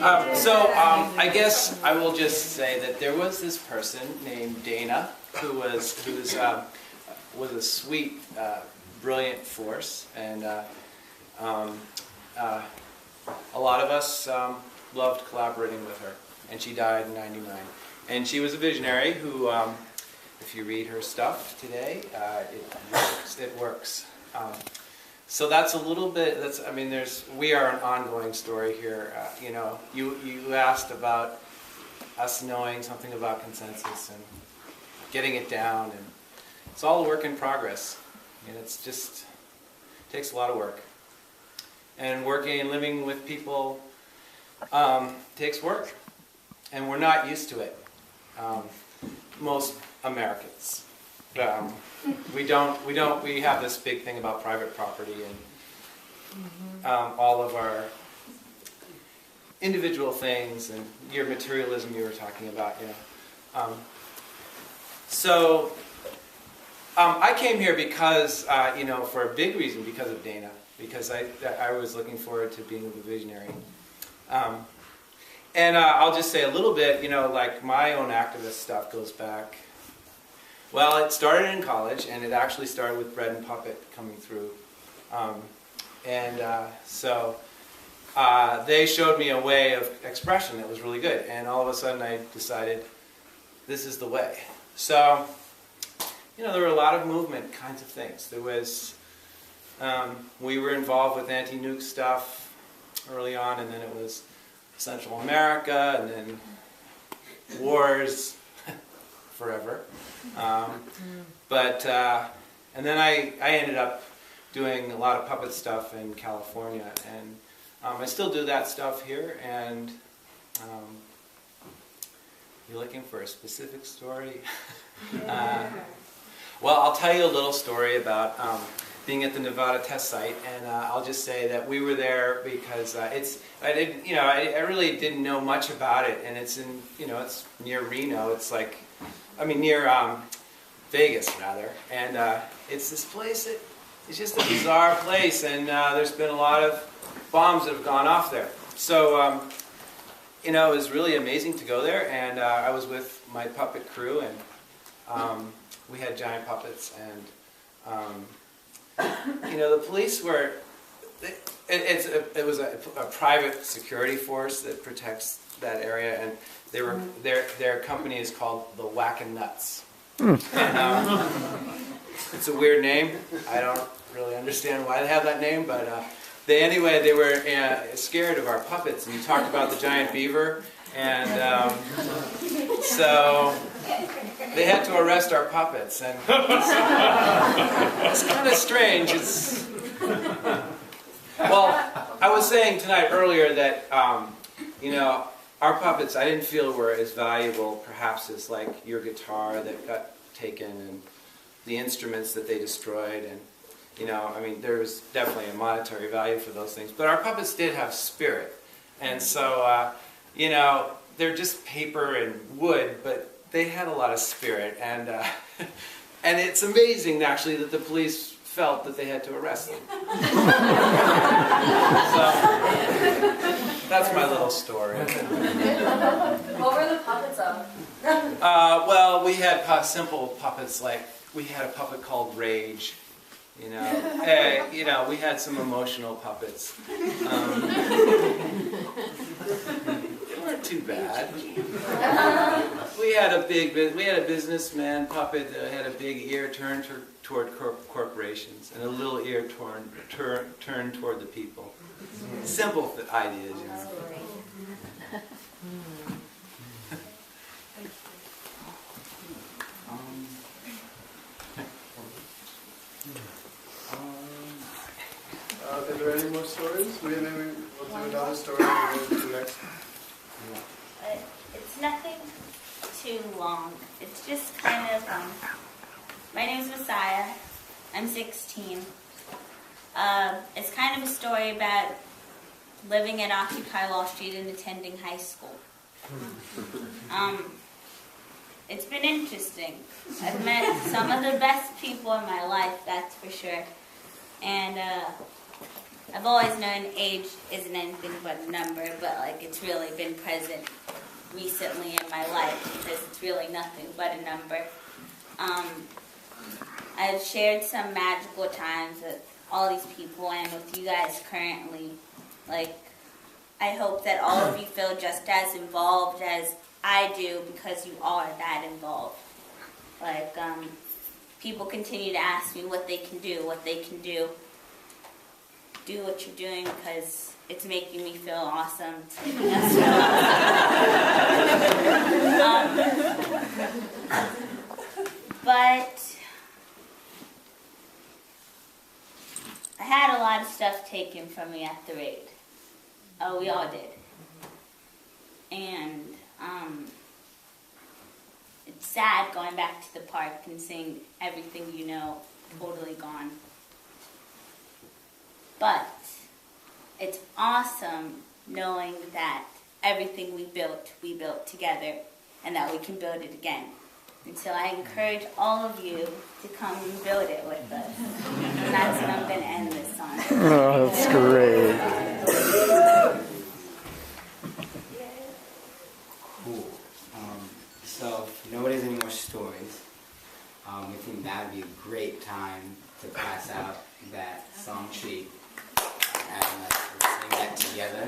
I guess I will just say that there was this person named Dana who was a sweet, brilliant force, and a lot of us loved collaborating with her. And she died in '99. And she was a visionary who, if you read her stuff today, it works. So that's a little bit. We are an ongoing story here. You asked about us knowing something about consensus and getting it down, and it's all a work in progress. And it takes a lot of work. And working and living with people takes work, and we're not used to it. Most Americans. We have this big thing about private property and all of our individual things and your materialism you were talking about, I came here because, for a big reason, because of Dana, because I was looking forward to being with a visionary. And I'll just say a little bit, like my own activist stuff goes back. Well, it started in college, and it actually started with Bread and Puppet coming through. So they showed me a way of expression that was really good, and all of a sudden I decided this is the way. So, there were a lot of movement kinds of things. There was, we were involved with anti-nuke stuff early on, and then it was Central America, and then wars forever. And then I ended up doing a lot of puppet stuff in California, and I still do that stuff here. And you're looking for a specific story? Well, I'll tell you a little story about being at the Nevada test site, and I'll just say that we were there because I really didn't know much about it, and it's it's near Reno. It's near Vegas rather, and it's this place that it's just a bizarre place, and there's been a lot of bombs that have gone off there. So it was really amazing to go there, and I was with my puppet crew, and we had giant puppets, and the police were. It was a private security force that protects that area, and they were their company is called the Whackin' Nuts. And, it's a weird name. I don't really understand why they have that name, but they were scared of our puppets, and you talked about the giant beaver, and so they had to arrest our puppets, and it's kind of strange. Well, I was saying tonight earlier that our puppets I didn't feel were as valuable perhaps as like your guitar that got taken and the instruments that they destroyed, and there was definitely a monetary value for those things, but our puppets did have spirit, and so they're just paper and wood, but they had a lot of spirit, and and it's amazing actually that the police felt that they had to arrest them. So that's my little story. What were the puppets of? Well, we had simple puppets, like we had a puppet called Rage. We had some emotional puppets. They weren't too bad. We had a businessman puppet that had a big ear turned toward corporations and a little ear turned toward the people. Simple ideas, Are there any more stories? Maybe we'll do another story and we'll do next. It's nothing too long. It's just kind of, my name is Messiah. I'm 16. It's kind of a story about living at Occupy Wallstreet and attending high school. It's been interesting. I've met some of the best people in my life, that's for sure. And I've always known age isn't anything but a number, but like it's really been present recently in my life because it's really nothing but a number. I've shared some magical times with all these people and with you guys currently. Like, I hope that all of you feel just as involved as I do because you are that involved. Like, people continue to ask me what they can do, what they can do. Do what you're doing because it's making me feel awesome. It's making us feel awesome. But I had a lot of stuff taken from me at the raid. Oh, we all did. And it's sad going back to the park and seeing everything you know totally gone. But it's awesome knowing that everything we built together and that we can build it again. And so I encourage all of you to come and build it with us. And that's what I'm going to end this on. Oh, that's great. Cool. So if nobody has any more stories, we think that would be a great time to pass out that song sheet and let's sing that together.